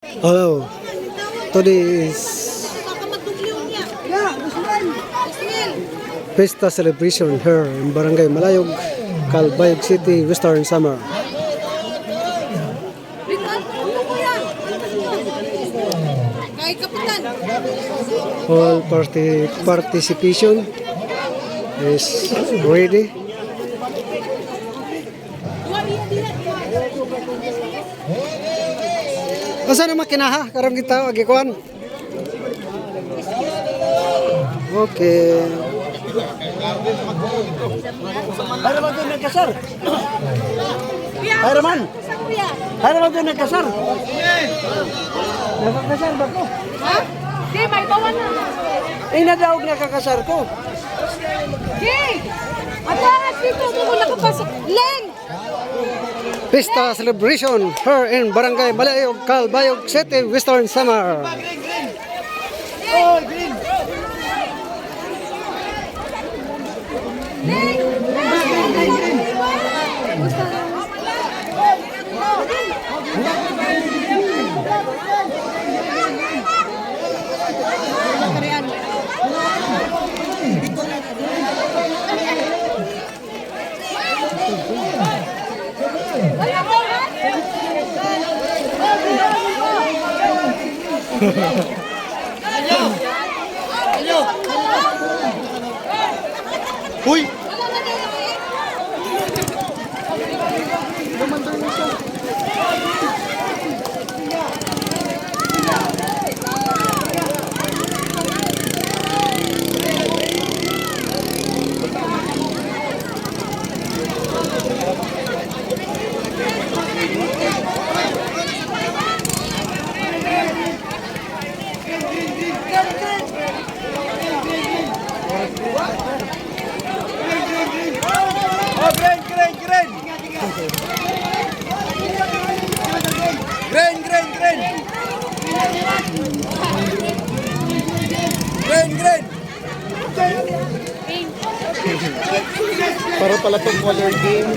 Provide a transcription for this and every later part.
Hello. Today is Pesta celebration here in Barangay Malayog, Calbayog City, Western Samar. All participation is ready. Asa na makinaha karong kita agikuan. Okay. Haraman doon nagkasar. Haraman. Haraman doon nagkasar. Nakakasar ba ko? Ha? Di, may bawan na. Inadaog nakakasar ko. Di! Ataras dito, mo nakapasok. Leng! Pesta celebration here in Barangay Malayog, Calbayog City, Western Samar. Oh, green. Uy! Oh, green, green, green. Green, green, green. Green, green. Para pala itong color game.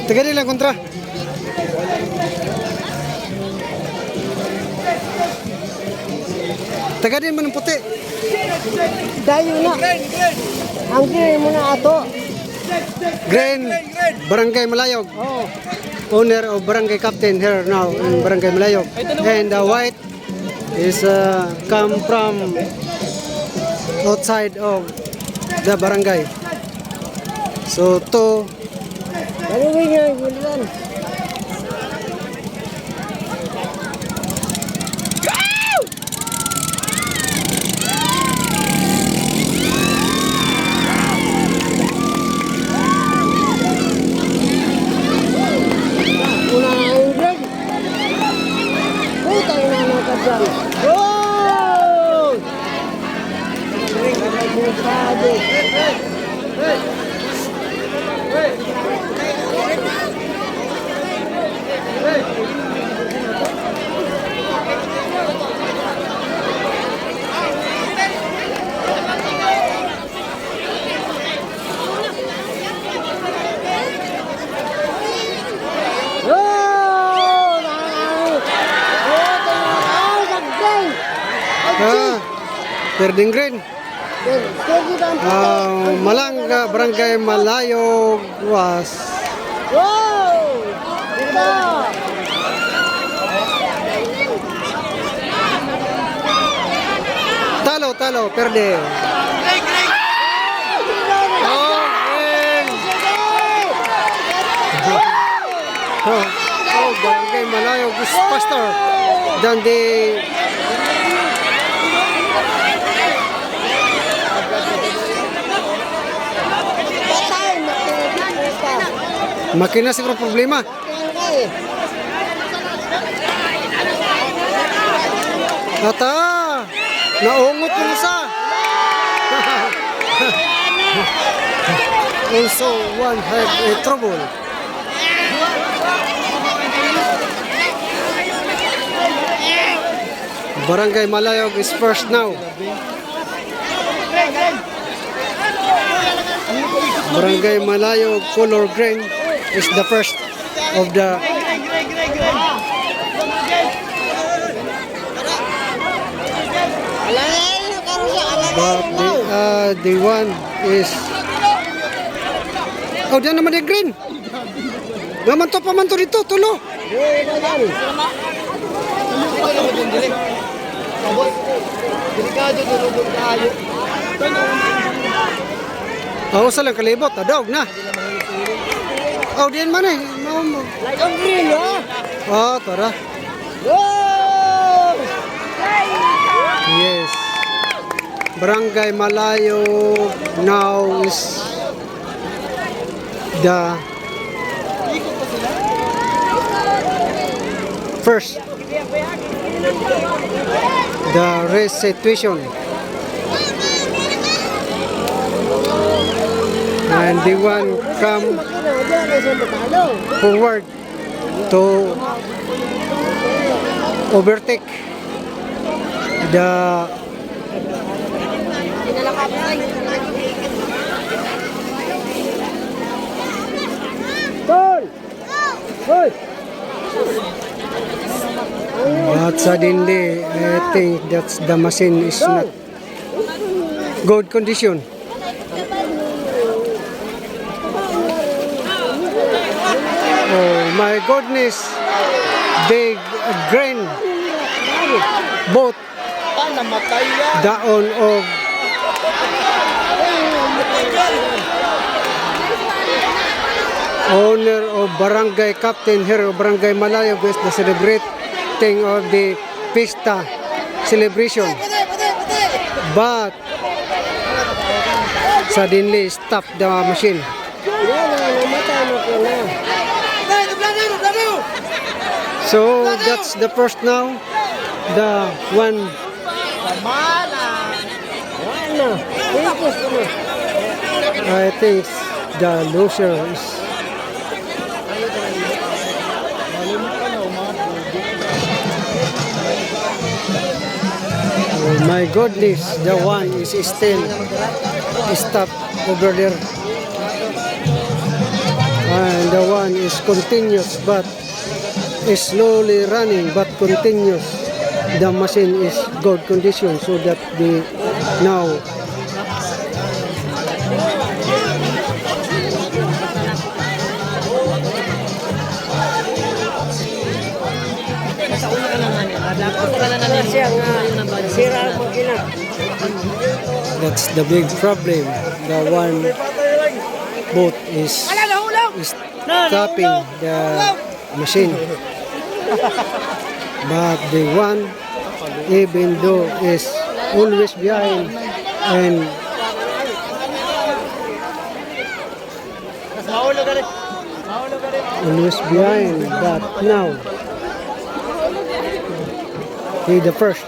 Taga nila kontra. Taga din mo ng puti. Dayo na. Green, green. Ang green mo na ato. Green, Barangay Malayog. Oh. Owner of Barangay Captain here now in Barangay Malayog. And the white is come from outside of the barangay. So to Dali nga, gulan. Perding Green. Malanga Barangay Malayog was Wow! Ganda! talo, perde. Oh, Barangay Malayog is faster than the makina siguro problema. Ata, naungot yung isa. Also, one had a trouble. Barangay Malayog is first now. Barangay Malayo color green is the first of the but the one is oh diyan naman yung green. Naman to paman to dito tulo. Oh, sa lang kalibot, adog na. Oh, diyan man eh. Like ang green, oh. Oh, tara. Whoa! Yes. Barangay Malayo now is the first. The race situation. And the one come forward to overtake the Tol! Hoy! but suddenly I think that the machine is not good condition. Oh my goodness, big grain boat down of owner of barangay captain here of Barangay Malayo is the celebrating of the pista celebration, but suddenly stop the machine. So that's the first now. The one I think the loser is oh my goodness, the one is still stuck over there. And the one is continuous but is slowly running but continuous. The machine is good condition so that the now that's the big problem. The one boat is stopping the machine. But the one, even though is always behind and always behind, but now he the first.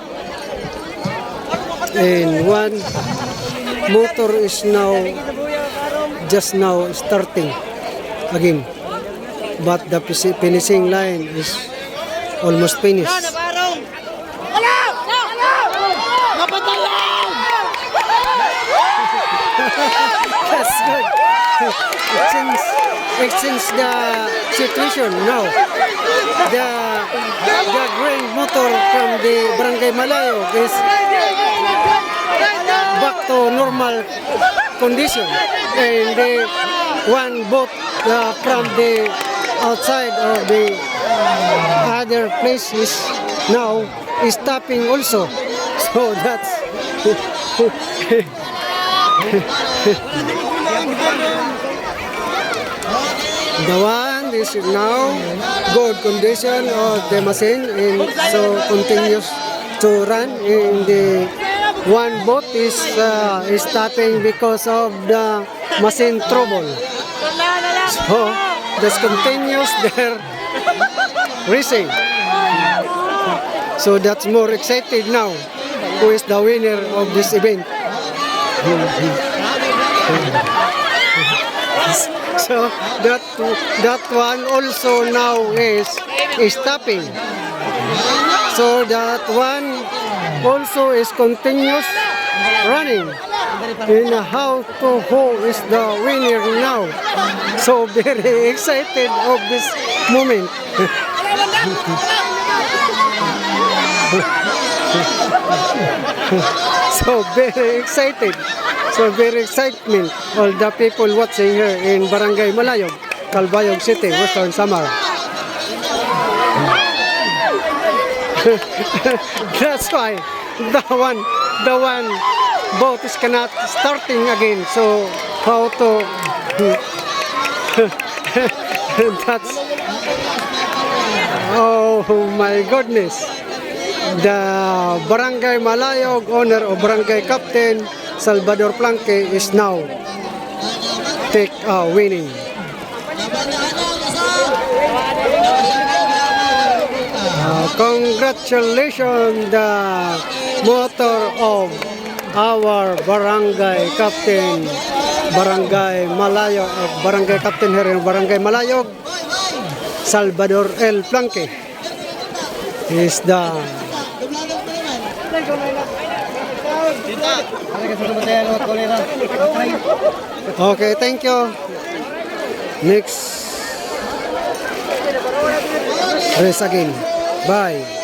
And one motor is now just now starting again, but the finishing line is almost finished. That's good. It seems the situation now. The grain motor from the Barangay Malayo is back to normal condition, and the one boat from the outside of the other place is now is stopping also. So that's the one is now good condition of the machine and so continues to run, and the one boat is stopping because of the machine trouble. So this continues their racing. So that's more excited now. Who is the winner of this event? So that one also now is stopping. So that one also is continuous running. in how to who is the winner now. So very excited of this moment. So very excited. So very excitement. All the people watching here in Barangay Malayog, Calbayog City, Western Samar. That's why the one boat is cannot starting again. So how to that's oh my goodness. The Barangay Malayog owner or Barangay Captain Salvador Planque is now winning. Congratulations the motor of our Barangay Captain Barangay Malayog Barangay Captain here in Barangay Malayog Salvador L. Planque is the okay, thank you. Next race again. Bye.